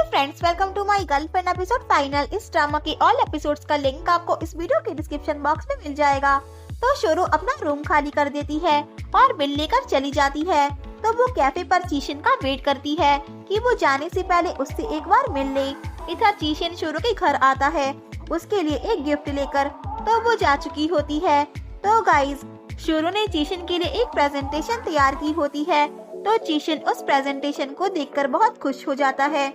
Friends, welcome to my girlfriend episode final. इस drama के all episodes का link आपको इस वीडियो के डिस्क्रिप्शन बॉक्स में मिल जाएगा। तो शोरो अपना रूम खाली कर देती है और बिल लेकर चली जाती है। तो वो कैफे पर चीशन का वेट करती है कि वो जाने से पहले उससे एक बार मिल ले। इधर चीशन शोरो के घर आता है उसके लिए एक गिफ्ट लेकर। तो वो जा चुकी होती है। तो गाइज, शोरो ने चीशन के लिए एक प्रेजेंटेशन तैयार की होती है। तो चीशन उस प्रेजेंटेशन को देखकर बहुत खुश हो जाता है।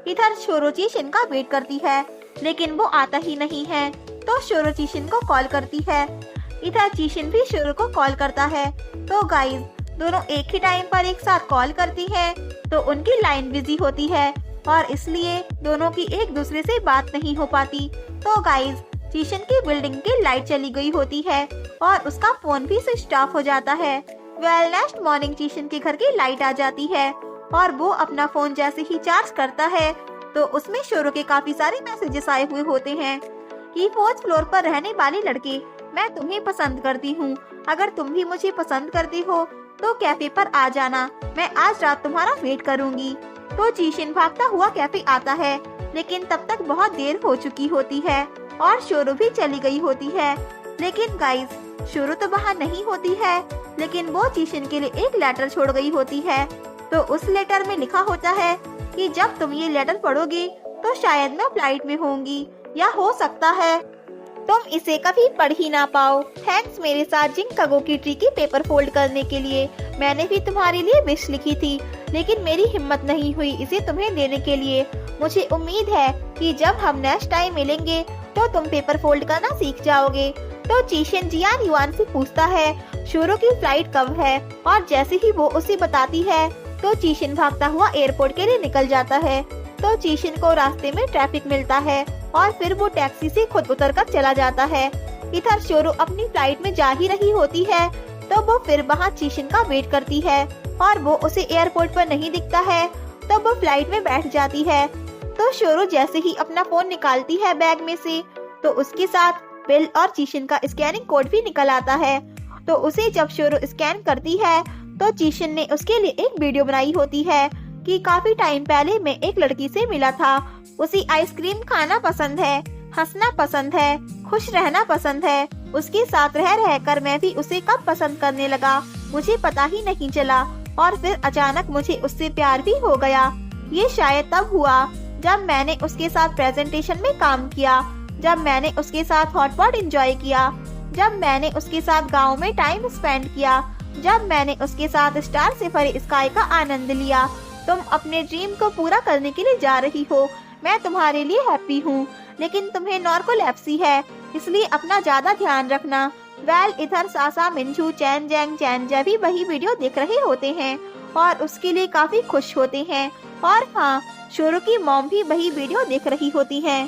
इधर शोरो चीशन का वेट करती है लेकिन वो आता ही नहीं है। तो शोरो चीशन को कॉल करती है। इधर चीशन भी शोरो को कॉल करता है। तो गाइज, दोनों एक ही टाइम पर एक साथ कॉल करती हैं। तो उनकी लाइन बिजी होती है और इसलिए दोनों की एक दूसरे से बात नहीं हो पाती। तो गाइज, चीशन की बिल्डिंग की लाइट चली गई होती है और उसका फोन भी स्विच ऑफ हो जाता है। नेक्स्ट मॉर्निंग चीशन के घर की लाइट आ जाती है और वो अपना फोन जैसे ही चार्ज करता है तो उसमें शोरो के काफी सारे मैसेजेस आए हुए होते हैं कि 4th फ्लोर पर रहने वाले लड़के, मैं तुम्हें पसंद करती हूँ। अगर तुम भी मुझे पसंद करती हो तो कैफे पर आ जाना, मैं आज रात तुम्हारा वेट करूँगी। तो चीशन भागता हुआ कैफे आता है लेकिन तब तक बहुत देर हो चुकी होती है और शोरो भी चली गई होती है। लेकिन गाइज, शोरो तो वहाँ नहीं होती है लेकिन वो चीशन के लिए एक लेटर छोड़ गई होती है। तो उस लेटर में लिखा होता है कि जब तुम ये लेटर पढ़ोगे तो शायद मैं फ्लाइट में होंगी या हो सकता है तुम इसे कभी पढ़ ही ना पाओ। थैंक्स मेरे साथ जिंकागो की ट्री की पेपर फोल्ड करने के लिए। मैंने भी तुम्हारे लिए विश लिखी थी लेकिन मेरी हिम्मत नहीं हुई इसे तुम्हें देने के लिए। मुझे उम्मीद है कि जब हम नेक्स्ट टाइम मिलेंगे तो तुम पेपर फोल्ड करना सीख जाओगे। तो चीशन जियान युआन से पूछता है शोरो की फ्लाइट कब है और जैसे ही वो उसे बताती है तो चीशन भागता हुआ एयरपोर्ट के लिए निकल जाता है। तो चीशन को रास्ते में ट्रैफिक मिलता है और फिर वो टैक्सी से खुद उतरकर चला जाता है। इधर शोरो अपनी फ्लाइट में जा ही रही होती है तो वो फिर वहाँ चीशन का वेट करती है और वो उसे एयरपोर्ट पर नहीं दिखता है तो वो फ्लाइट में बैठ जाती है। तो शोरो जैसे ही अपना फोन निकालती है बैग में से तो उसके साथ बिल और चीशन का स्कैनिंग कोड भी निकल आता है। तो उसे जब शोरो स्कैन करती है तो चीशन ने उसके लिए एक वीडियो बनाई होती है कि काफी टाइम पहले मैं एक लड़की से मिला था, उसे आइसक्रीम खाना पसंद है, हंसना पसंद है, खुश रहना पसंद है। उसके साथ रह रहकर मैं भी उसे कब पसंद करने लगा मुझे पता ही नहीं चला और फिर अचानक मुझे उससे प्यार भी हो गया। ये शायद तब हुआ जब मैंने उसके साथ प्रेजेंटेशन में काम किया, जब मैंने उसके साथ हॉटपॉट एंजॉय किया, जब मैंने उसके साथ गांव में टाइम स्पेंड किया, जब मैंने उसके साथ स्टार से भरे स्काई का आनंद लिया। तुम अपने ड्रीम को पूरा करने के लिए जा रही हो, मैं तुम्हारे लिए हैप्पी हूँ, लेकिन तुम्हें नार्कोलेप्सी है इसलिए अपना ज्यादा ध्यान रखना। इधर सासा, मिंजू, चैन जैंग, चैनजा भी वही वीडियो देख रहे होते हैं और उसके लिए काफी खुश होते हैं। और हाँ, शोरो की मॉम भी वही वीडियो देख रही होती है।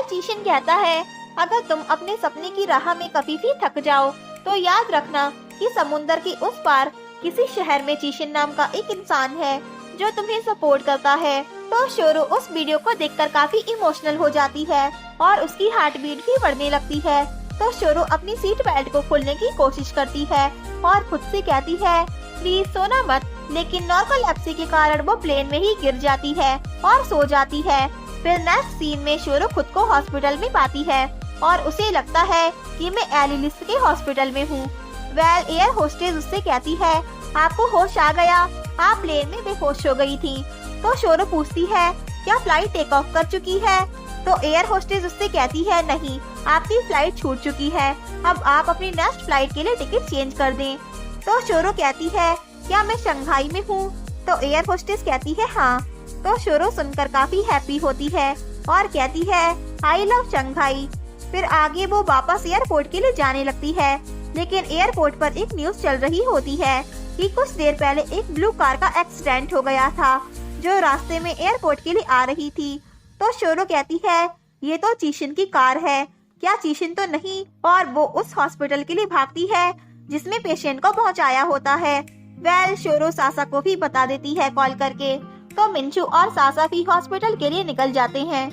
चीशन कहता है अगर तुम अपने सपने की राह में कभी भी थक जाओ तो याद रखना कि समुंदर के उस पार किसी शहर में चीशन नाम का एक इंसान है जो तुम्हें सपोर्ट करता है। तो शोरो उस वीडियो को देखकर काफी इमोशनल हो जाती है और उसकी हार्ट बीट भी बढ़ने लगती है। तो शोरो अपनी सीट बेल्ट को खोलने की कोशिश करती है और खुद से कहती है प्लीज सोना मत, लेकिन नार्कोलेप्सी के कारण वो प्लेन में ही गिर जाती है और सो जाती है। फिर नेक्स्ट सीन में शोरो खुद को हॉस्पिटल में पाती है और उसे लगता है कि मैं एलिलिस के हॉस्पिटल में हूँ। एयर होस्टेस उससे कहती है आपको होश आ गया, आप प्लेन में बेहोश हो गई थी। तो शोरो पूछती है क्या फ्लाइट टेक ऑफ कर चुकी है? तो एयर होस्टेस उससे कहती है नहीं, आपकी फ्लाइट छूट चुकी है, अब आप अपनी नेक्स्ट फ्लाइट के लिए टिकट चेंज कर दें। तो शोरो कहती है क्या मैं शंघाई में हूँ? तो एयर होस्टेस कहती है हाँ। तो शोरो सुनकर काफी हैप्पी होती है और कहती है आई लव शंघाई। फिर आगे वो वापस एयरपोर्ट के लिए जाने लगती है लेकिन एयरपोर्ट पर एक न्यूज चल रही होती है कि कुछ देर पहले एक ब्लू कार का एक्सीडेंट हो गया था जो रास्ते में एयरपोर्ट के लिए आ रही थी। तो शोरो कहती है ये तो चीशन की कार है, क्या चीशन तो नहीं? और वो उस हॉस्पिटल के लिए भागती है जिसमें पेशेंट को पहुंचाया होता है। शोरो सासा को भी बता देती है कॉल करके। तो मिंचू और सासा भी हॉस्पिटल के लिए निकल जाते हैं।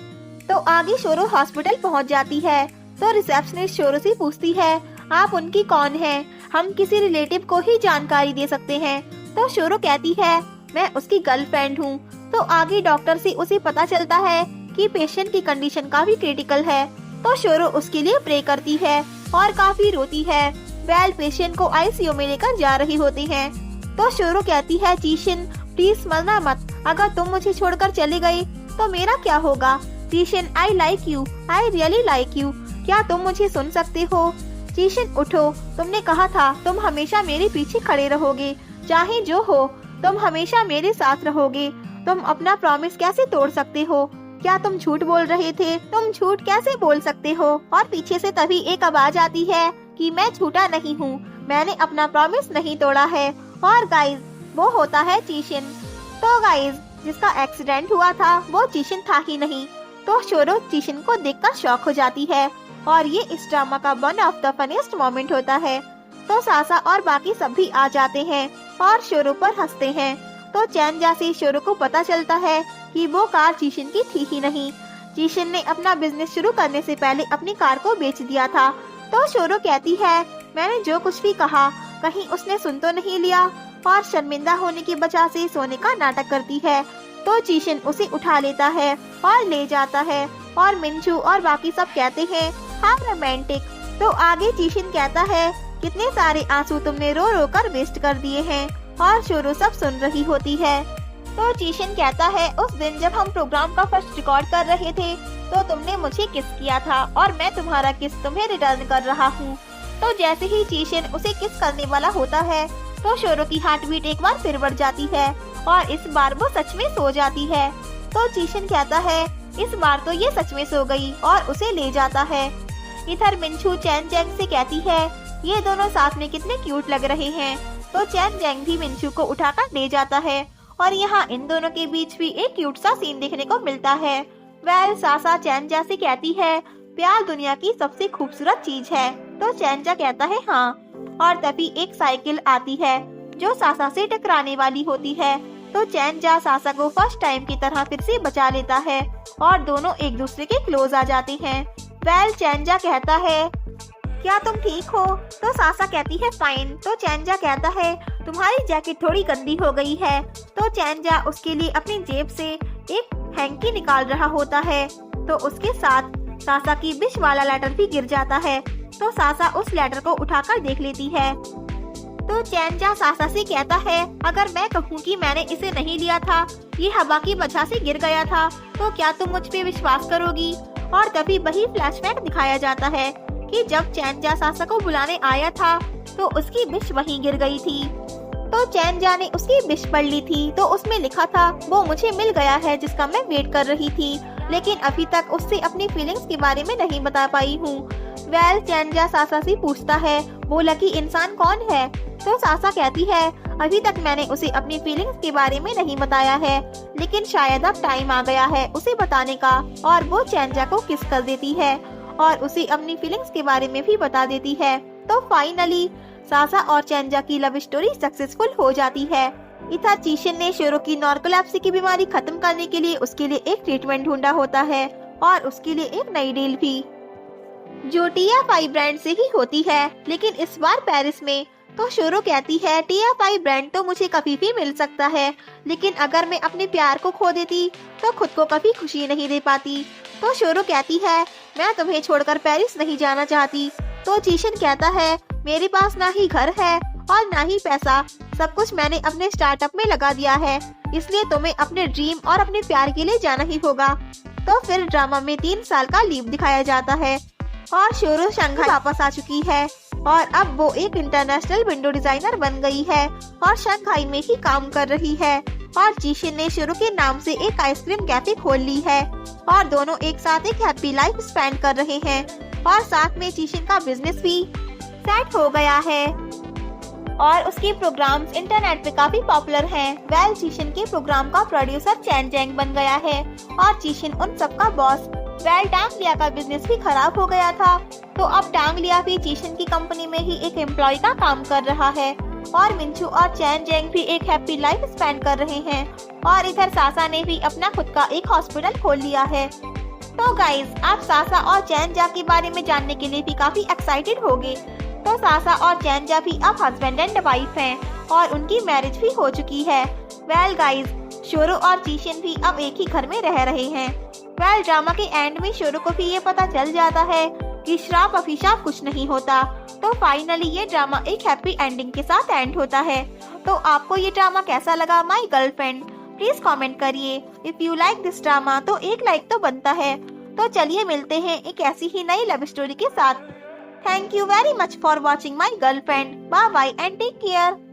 तो आगे शोरो हॉस्पिटल पहुंच जाती है। तो रिसेप्शनिस्ट शोरो से पूछती है आप उनकी कौन हैं? हम किसी रिलेटिव को ही जानकारी दे सकते हैं। तो शोरो कहती है मैं उसकी गर्लफ्रेंड हूँ। तो आगे डॉक्टर से उसे पता चलता है कि पेशेंट की कंडीशन काफी क्रिटिकल है। तो शोरो उसके लिए प्रे करती है और काफी रोती है। वेल पेशेंट को आईसीयू में लेकर जा रही होती हैं। तो शोरो कहती है जीशन प्लीज मरना मत, अगर तुम मुझे छोड़कर चले गए तो मेरा क्या होगा। Zeeshan I like you, I really like you, क्या तुम मुझे सुन सकते हो। जीशन उठो, तुमने कहा था तुम हमेशा मेरे पीछे खड़े रहोगे, चाहे जो हो तुम हमेशा मेरे साथ रहोगे। तुम अपना प्रॉमिस कैसे तोड़ सकते हो, क्या तुम झूठ बोल रहे थे, तुम झूठ कैसे बोल सकते हो। और पीछे से तभी एक आवाज आती है कि मैं झूठा नहीं हूँ, मैंने अपना प्रॉमिस नहीं तोड़ा है। और गाइज वो होता है जीशन। तो गाइज जिसका एक्सीडेंट हुआ था वो जीशन था ही नहीं। तो शोरो जीशन को देखकर शॉक हो जाती है और ये इस ड्रामा का one of the funniest moment होता है। तो सासा और बाकी सब भी आ जाते हैं और शोरो पर हंसते हैं। तो चैनजा से शोरो को पता चलता है कि वो कार जीशन की थी ही नहीं। जीशन ने अपना बिजनेस शुरू करने से पहले अपनी कार को बेच दिया था। तो शोरो कहती है मैंने जो कुछ भी कहा कहीं उसने सुन तो नहीं लिया, और शर्मिंदा होने की वजह से सोने का नाटक करती है। तो जीशन उसे उठा लेता है और ले जाता है और मिंचू और बाकी सब कहते हैं हाउ रोमांटिक। तो आगे जीशन कहता है कितने सारे आंसू तुमने रो रो कर वेस्ट कर दिए हैं, और शोरो सब सुन रही होती है। तो जीशन कहता है उस दिन जब हम प्रोग्राम का फर्स्ट रिकॉर्ड कर रहे थे तो तुमने मुझे किस किया था और मैं तुम्हारा किस तुम्हें रिटर्न कर रहा हूँ। तो जैसे ही जीशन उसे किस करने वाला होता है तो शोरो की हार्ट बीट एक बार फिर बढ़ जाती है और इस बार वो सच में सो जाती है। तो जीशन कहता है इस बार तो ये सच में सो गई और उसे ले जाता है। इधर मिंचू चैन जैंग से कहती है ये दोनों साथ में कितने क्यूट लग रहे हैं। तो चैन जैंग भी मिंचू को उठाकर ले जाता है और यहाँ इन दोनों के बीच भी एक क्यूट सा सीन देखने को मिलता है। वेल सासा चैनजा से कहती है प्यार दुनिया की सबसे खूबसूरत चीज है। तो चैनजा कहता है हाँ, और तभी एक साइकिल आती है जो सासा से टकराने वाली होती है। तो चैनजा सासा को फर्स्ट टाइम की तरह फिर से बचा लेता है और दोनों एक दूसरे के क्लोज आ जाते हैं। वेल चैनजा कहता है क्या तुम ठीक हो। तो सासा कहती है फाइन। तो चैनजा कहता है तुम्हारी जैकेट थोड़ी गंदी हो गई है। तो चैनजा उसके लिए अपनी जेब से एक हैंकी निकाल रहा होता है। तो उसके साथ सासा की विश वाला लेटर भी गिर जाता है। तो सासा उस लेटर को उठाकर देख लेती है। तो चैनजा सासा से कहता है अगर मैं कहूँ कि मैंने इसे नहीं लिया था, ये हवा की वजह से गिर गया था, तो क्या तुम मुझ पे विश्वास करोगी। और तभी वही फ्लैशबैक दिखाया जाता है कि जब चैनजा सासा को बुलाने आया था तो उसकी विश वहीं गिर गई थी। तो चैनजा ने उसकी विश पढ़ ली थी। तो उसमें लिखा था वो मुझे मिल गया है जिसका मैं वेट कर रही थी, लेकिन अभी तक उससे अपनी फीलिंग्स के बारे में नहीं बता पाई हूँ। वेल चैनजा सासा से पूछता है वो लकी इंसान कौन है। तो सासा कहती है अभी तक मैंने उसे अपनी फीलिंग्स के बारे में नहीं बताया है, लेकिन शायद अब टाइम आ गया है उसे बताने का। और वो चैनजा को किस कर देती है और उसे अपनी फीलिंग्स के बारे में भी बता देती है। तो फाइनली सासा और चैनजा की लव स्टोरी सक्सेसफुल हो जाती है। इधर जीशन ने शोरो की नार्कोलेप्सी की बीमारी खत्म करने के लिए उसके लिए एक ट्रीटमेंट ढूंढा होता है और उसके लिए एक नई डील भी जो TFI ब्रांड से ही होती है, लेकिन इस बार पेरिस में। तो शोरो कहती है TFI ब्रांड तो मुझे कभी भी मिल सकता है, लेकिन अगर मैं अपने प्यार को खो देती तो खुद को कभी खुशी नहीं दे पाती। तो शोरो कहती है मैं तुम्हें छोड़कर पेरिस नहीं जाना चाहती। तो जीशन कहता है मेरे पास ना ही घर है और ना ही पैसा, सब कुछ मैंने अपने स्टार्टअप में लगा दिया है, इसलिए तुम्हें अपने ड्रीम और अपने प्यार के लिए जाना ही होगा। तो फिर ड्रामा में 3 साल का लीव दिखाया जाता है और शोरो शंघाई वापस आ चुकी है और अब वो एक इंटरनेशनल विंडो डिजाइनर बन गई है और शंघाई में ही काम कर रही है। और जीशन ने शोरो के नाम से एक आइसक्रीम कैफे खोल ली है और दोनों एक साथ एक हैप्पी लाइफ स्पेंड कर रहे हैं और साथ में जीशन का बिजनेस भी सेट हो गया है और उसके प्रोग्राम्स इंटरनेट पे काफी पॉपुलर हैं। वेल जीशन के प्रोग्राम का प्रोड्यूसर चैन जैंग बन गया है और जीशन उन सबका बॉस। वेल टांग लिया का बिजनेस भी खराब हो गया था, तो अब टांग लिया भी जीशन की कंपनी में ही एक एम्प्लॉय का काम कर रहा है और मिंचू और चैन जैंग भी एक हैप्पी लाइफ स्पेंड कर रहे हैं। और इधर सासा ने भी अपना खुद का एक हॉस्पिटल खोल लिया है। तो गाइज आप सासा और चैनजा के बारे में जानने के लिए भी काफी एक्साइटेड होंगे। तो सासा और चैनजा भी अब हस्बैंड एंड वाइफ हैं और उनकी मैरिज भी हो चुकी है। वेल गाइज शोरो और जीशन भी अब एक ही घर में रह रहे हैं। वेल, ड्रामा के एंड में शोरो को भी ये पता चल जाता है कि श्राप अभिशाप कुछ नहीं होता। तो फाइनली ये ड्रामा एक हैप्पी एंडिंग के साथ एंड होता है। तो आपको ये ड्रामा कैसा लगा माय गर्लफ्रेंड, प्लीज कमेंट करिए। If you like this drama तो एक लाइक तो बनता है। तो चलिए मिलते हैं एक ऐसी ही नई लव स्टोरी के साथ। Thank you very much for watching my girlfriend. Bye bye and take care.